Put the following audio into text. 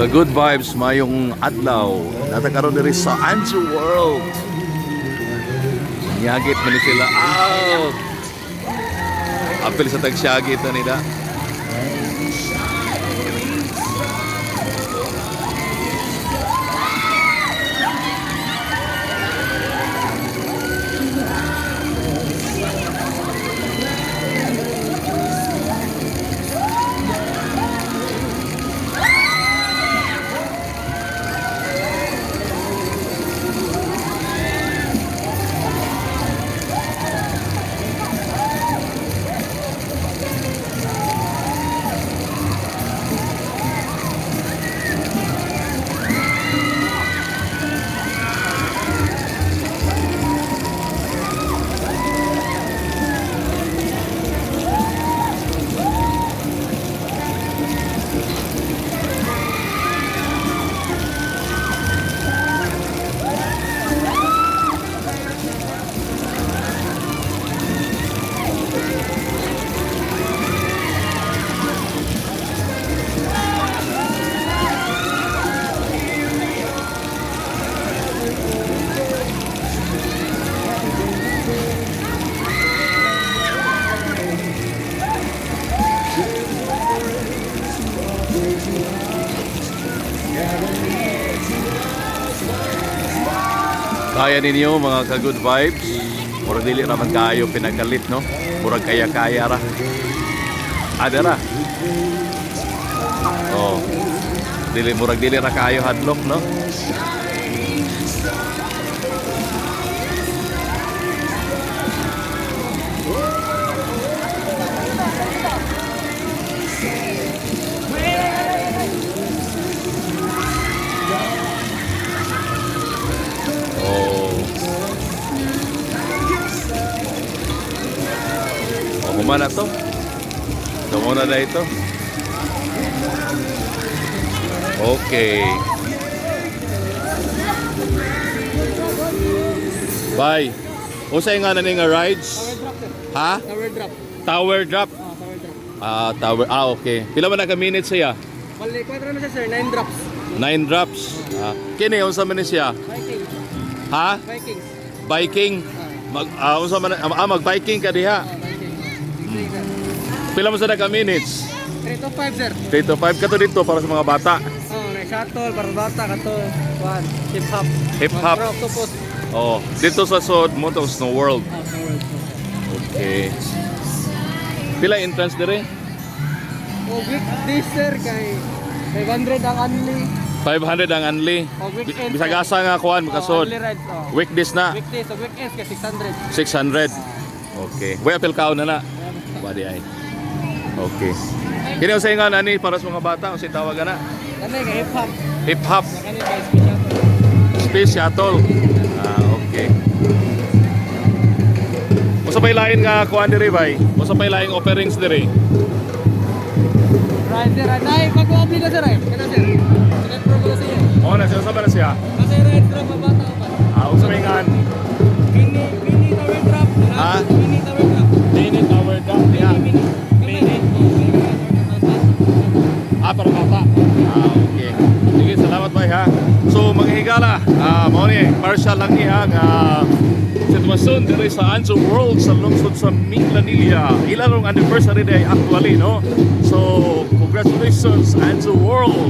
Good vibes, mayong adlaw. Natakaroon diri sa Anju World. Nyagit man ni sila. Out! Apil sa tagsyagit na nila. Kaya ninyo mga ka-good vibes. Murag dili naman kayo pinagalit, no? Murag kaya-kaya ra. Ada ra. Oh. Murag dili ra kayo hadlok, no? Kumana to? Kumana na ito? Okay. Bye. Usay nga na nga rides? Ha? Tower drop. Tower drop? Tower drop. Okay. Pila man na ka minutes siya? Bali, 4 na siya sir, 9 drops. 9 drops. Kini, unsa man ni siya? Vikings. Ha? Vikings. Biking? Unsa man mag-biking ka diha? Vikings. Pila mo sa ka minutes? 3 to 5 sir. 3 to 5 ka to dito para sa mga bata. Na shuttle, para bata, kato. Hip hop. Hip hop. Octopus. Oh, dito sa Sod mo to Snow World. Snow World. Okay. Pila entrance dire? Weekdays sir, kay 500 ang only. 500 ang only. Weekend. Bisag asa nga kuan makasod. Only rides. Weekdays na. Weekdays, weekends kay 600. 600. Okay. Way apil kaon na na. Badi ay. Okay. Kini sa nga ani para sa mga bata o si tawag na? Kani kay hip hop. Hip hop. Kani kay special. Space shuttle. Okay. Usa pay lain nga kuan diri bay? Usa pay laing offerings diri? Rider, ay pag-upli na sir ay. Kana sir. Second pro ko siya. Oh, nasa sa na siya. Kasi ride drop pa bata pa. Usa may nga Mini tower drop. Ha? Mini tower drop. mini tower drop niya. Mini. Para bata. Okay. Sige, salamat bay ha. So maghigala, mao ni partial lang niya nga sitwasyon diri sa Anju World sa lungsod sa Minglanilla. Ilang anniversary day actually, no? So congratulations Anju World.